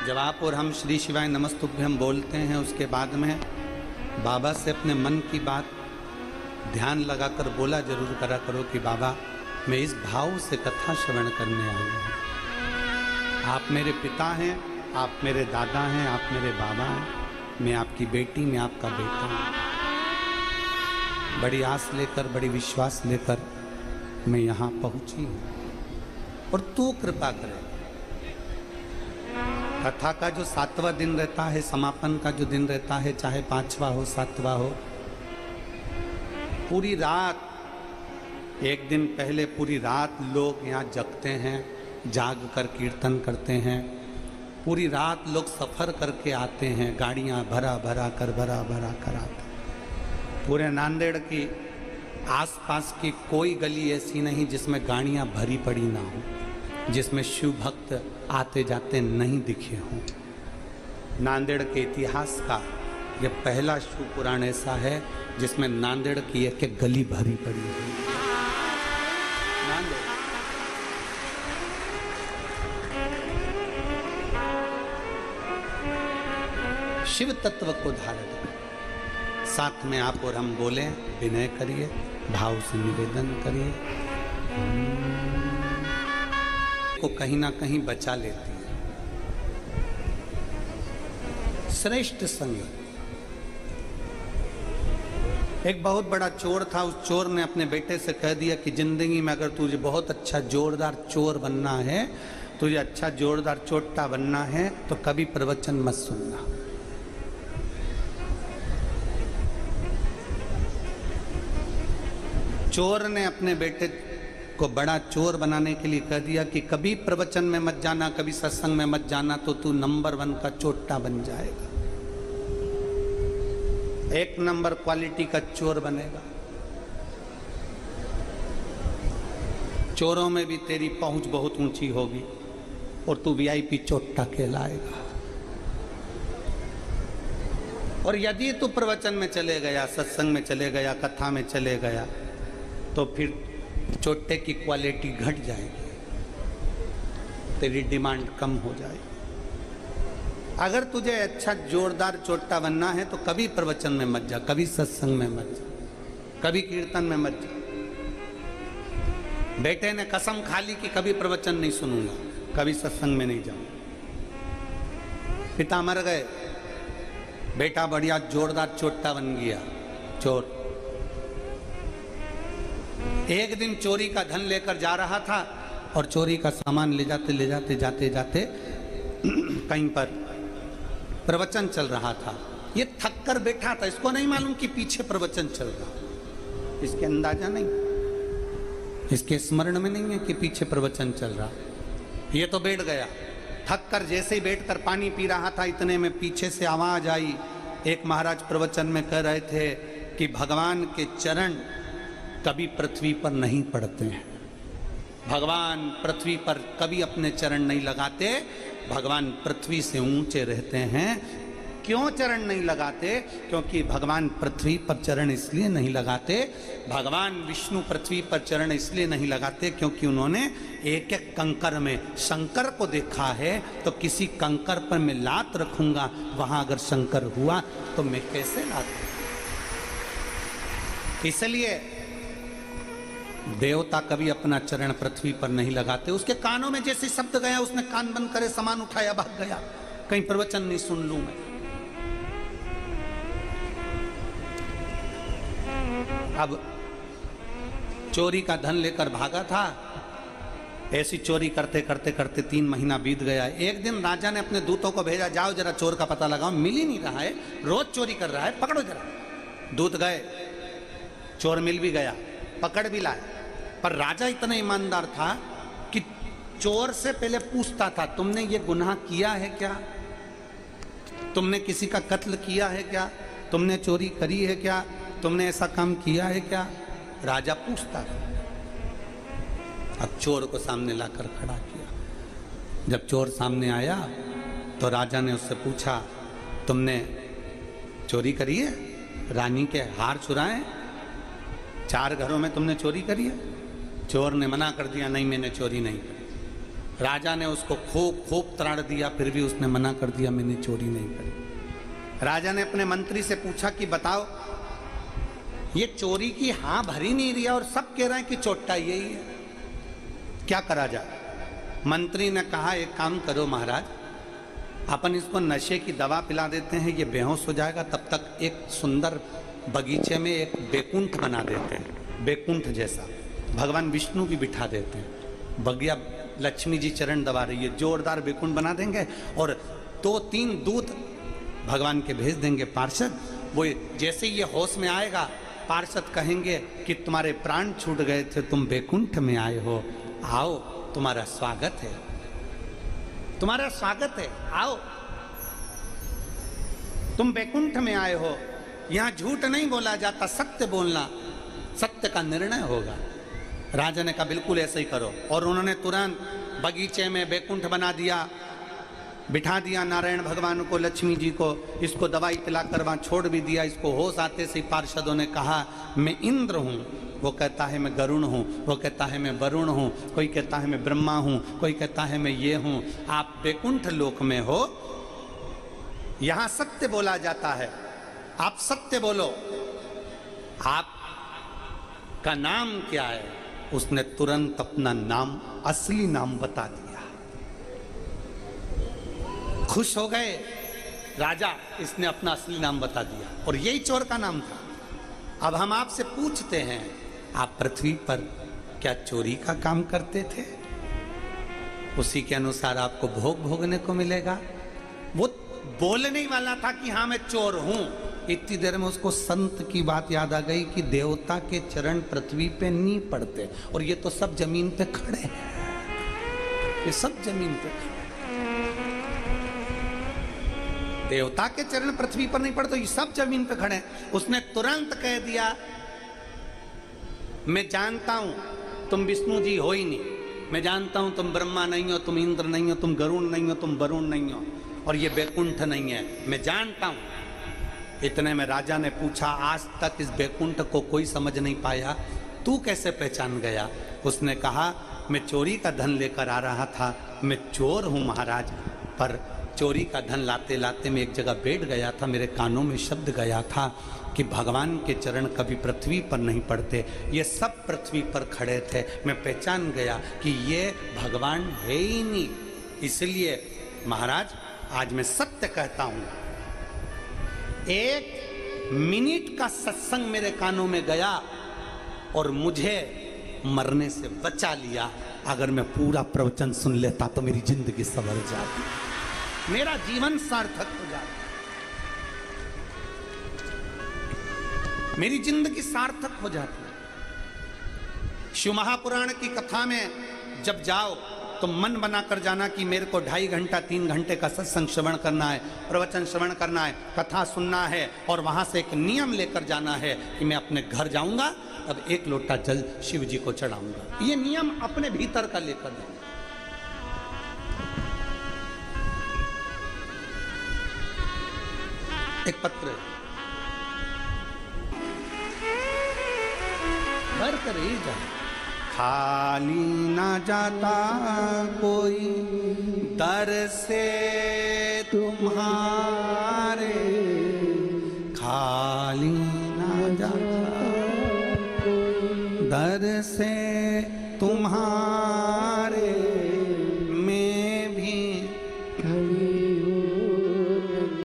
जब आप और हम श्री शिवाय नमस्तुभ्यम बोलते हैं उसके बाद में बाबा से अपने मन की बात ध्यान लगाकर बोला जरूर करा करो कि बाबा मैं इस भाव से कथा श्रवण करने आई हूँ। आप मेरे पिता हैं, आप मेरे दादा हैं, आप मेरे बाबा हैं, मैं आपकी बेटी, मैं आपका बेटा हूँ। बड़ी आस लेकर, बड़ी विश्वास लेकर मैं यहाँ पहुँची हूँ और तू कृपा करे। कथा का जो 7वां दिन रहता है, समापन का जो दिन रहता है, चाहे 5वां हो 7वां हो, पूरी रात, एक दिन पहले पूरी रात लोग यहाँ जगते हैं, जाग कर कीर्तन करते हैं। पूरी रात लोग सफ़र करके आते हैं, गाड़ियाँ भरा भरा कर आते हैं। पूरे नांदेड़ की आसपास की कोई गली ऐसी नहीं जिसमें गाड़ियाँ भरी पड़ी ना हो, जिसमें शिव भक्त आते जाते नहीं दिखे हों। नांदेड़ के इतिहास का यह पहला शिव पुराण ऐसा है जिसमें नांदेड़ की एक गली भरी पड़ी है। नांदेड़ शिव तत्व को धारण करें। साथ में आप और हम बोलें, विनय करिए, भाव से निवेदन करिए, को कहीं ना कहीं बचा लेती है। श्रेष्ठ संगत। एक बहुत बड़ा चोर था, उस चोर ने अपने बेटे से कह दिया कि जिंदगी में अगर तुझे बहुत अच्छा जोरदार चोर बनना है, तुझे अच्छा जोरदार चोट्टा बनना है, तो कभी प्रवचन मत सुनना। चोर ने अपने बेटे को बड़ा चोर बनाने के लिए कह दिया कि कभी प्रवचन में मत जाना, कभी सत्संग में मत जाना, तो तू नंबर 1 का चोट्टा बन जाएगा, 1 नंबर क्वालिटी का चोर बनेगा। चोरों में भी तेरी पहुंच बहुत ऊंची होगी और तू वीआईपी चोट्टा कहलाएगा। और यदि तू प्रवचन में चले गया, सत्संग में चले गया, कथा में चले गया, तो फिर चोट्टे की क्वालिटी घट जाएगी, तेरी डिमांड कम हो जाएगी। अगर तुझे अच्छा जोरदार चोट्टा बनना है तो कभी प्रवचन में मत जा, कभी सत्संग में मत जा, कभी कीर्तन में मत जा। बेटे ने कसम खा ली कि कभी प्रवचन नहीं सुनूंगा, कभी सत्संग में नहीं जाऊंगा। पिता मर गए, बेटा बढ़िया जोरदार चोट्टा बन गया, चोर। एक दिन चोरी का धन लेकर जा रहा था और चोरी का सामान ले जाते कहीं पर प्रवचन चल रहा था। ये थक कर बैठा था, इसको नहीं मालूम कि पीछे प्रवचन चल रहा, इसके अंदाजा नहीं, इसके स्मरण में नहीं है कि पीछे प्रवचन चल रहा। ये तो बैठ गया, थक कर जैसे ही बैठकर पानी पी रहा था, इतने में पीछे से आवाज आई। एक महाराज प्रवचन में कह रहे थे कि भगवान के चरण कभी पृथ्वी पर नहीं पड़ते हैं, भगवान पृथ्वी पर कभी अपने चरण नहीं लगाते, भगवान पृथ्वी से ऊंचे रहते हैं। क्यों चरण नहीं लगाते? क्योंकि भगवान पृथ्वी पर चरण इसलिए नहीं लगाते, भगवान विष्णु पृथ्वी पर चरण इसलिए नहीं लगाते क्योंकि उन्होंने एक एक कंकर में शंकर को देखा है। तो किसी कंकर पर मैं लात रखूंगा, वहां अगर शंकर हुआ तो मैं कैसे लात? इसलिए देवता कभी अपना चरण पृथ्वी पर नहीं लगाते। उसके कानों में जैसे शब्द गया, उसने कान बंद करे, सामान उठाया, भाग गया, कहीं प्रवचन नहीं सुन लूं मैं। अब चोरी का धन लेकर भागा था। ऐसी चोरी करते करते करते 3 महीना बीत गया। एक दिन राजा ने अपने दूतों को भेजा, जाओ जरा चोर का पता लगाओ, मिल ही नहीं रहा है, रोज चोरी कर रहा है, पकड़ो जरा। दूत गए, चोर मिल भी गया, पकड़ भी लाए। पर राजा इतना ईमानदार था कि चोर से पहले पूछता था, तुमने ये गुनाह किया है क्या? तुमने किसी का कत्ल किया है क्या? तुमने चोरी करी है क्या? तुमने ऐसा काम किया है क्या? राजा पूछता था। अब चोर को सामने लाकर खड़ा किया। जब चोर सामने आया तो राजा ने उससे पूछा, तुमने चोरी करी है? रानी के हार चुराए? 4 घरों में तुमने चोरी करी है? चोर ने मना कर दिया, नहीं मैंने चोरी नहीं करी। राजा ने उसको खूब खूब त्राड़ दिया, फिर भी उसने मना कर दिया, मैंने चोरी नहीं करी। राजा ने अपने मंत्री से पूछा कि बताओ, ये चोरी की हाँ भरी नहीं रही और सब कह रहे हैं कि चोट्टा यही है, क्या करा जाए? मंत्री ने कहा एक काम करो महाराज, अपन इसको नशे की दवा पिला देते हैं, ये बेहोश हो जाएगा, तब तक एक सुंदर बगीचे में एक बैकुंठ बना देते हैं, बैकुंठ जैसा भगवान विष्णु भी बिठा देते हैं, बगिया लक्ष्मी जी चरण दबा रही है, जोरदार बैकुंठ बना देंगे और 2-3 दूत भगवान के भेज देंगे पार्षद। वो जैसे ये होश में आएगा, पार्षद कहेंगे कि तुम्हारे प्राण छूट गए थे, तुम बैकुंठ में आए हो, आओ तुम्हारा स्वागत है, तुम्हारा स्वागत है, आओ तुम बैकुंठ में आए हो, यहां झूठ नहीं बोला जाता, सत्य बोलना, सत्य का निर्णय होगा। राजा ने कहा बिल्कुल ऐसे ही करो, और उन्होंने तुरंत बगीचे में बैकुंठ बना दिया, बिठा दिया नारायण भगवान को, लक्ष्मी जी को, इसको दवाई पिलाकर वहां छोड़ भी दिया। इसको होश आते से पार्षदों ने कहा मैं इंद्र हूं, वो कहता है मैं गरुण हूं, वो कहता है मैं वरुण हूं, कोई कहता है मैं ब्रह्मा हूं, कोई कहता है मैं ये हूं, आप बैकुंठ लोक में हो, यहां सत्य बोला जाता है, आप सत्य बोलो, आप का नाम क्या है? उसने तुरंत अपना नाम, असली नाम बता दिया। खुश हो गए राजा, इसने अपना असली नाम बता दिया और यही चोर का नाम था। अब हम आपसे पूछते हैं, आप पृथ्वी पर क्या चोरी का काम करते थे? उसी के अनुसार आपको भोग भोगने को मिलेगा। वो बोलने ही वाला था कि हाँ मैं चोर हूं, इतनी देर में उसको संत की बात याद आ गई कि देवता के चरण पृथ्वी पे नहीं पड़ते, और ये तो सब जमीन पे खड़े हैं, ये सब जमीन पे खड़े, देवता के चरण पृथ्वी पर नहीं पड़ते, ये सब जमीन पे खड़े हैं। उसने तुरंत कह दिया मैं जानता हूं तुम विष्णु जी हो ही नहीं, मैं जानता हूं तुम ब्रह्मा नहीं हो, तुम इंद्र नहीं हो, तुम गरुण नहीं हो, तुम वरुण नहीं हो, और ये बैकुंठ नहीं है, मैं जानता हूं। इतने में राजा ने पूछा आज तक इस बैकुंठ को कोई समझ नहीं पाया, तू कैसे पहचान गया? उसने कहा मैं चोरी का धन लेकर आ रहा था, मैं चोर हूं महाराज, पर चोरी का धन लाते लाते मैं एक जगह बैठ गया था, मेरे कानों में शब्द गया था कि भगवान के चरण कभी पृथ्वी पर नहीं पड़ते, ये सब पृथ्वी पर खड़े थे, मैं पहचान गया कि ये भगवान है ही नहीं। इसलिए महाराज आज मैं सत्य कहता हूं, 1 मिनट का सत्संग मेरे कानों में गया और मुझे मरने से बचा लिया। अगर मैं पूरा प्रवचन सुन लेता तो मेरी जिंदगी संवर जाती, मेरा जीवन सार्थक हो जाता, मेरी जिंदगी सार्थक हो जाती। शिव महापुराण की कथा में जब जाओ तो मन बना कर जाना कि मेरे को 2.5 घंटा 3 घंटे का सत्संग श्रवण करना है, प्रवचन श्रवण करना है, कथा सुनना है, और वहां से एक नियम लेकर जाना है कि मैं अपने घर जाऊंगा तब 1 लोटा जल शिव जी को चढ़ाऊंगा। ये नियम अपने भीतर का लेकर जाना। एक पत्र भर कर ही जाए, खाली ना जाता कोई दर से तुम्हारे, खाली ना जाता दर से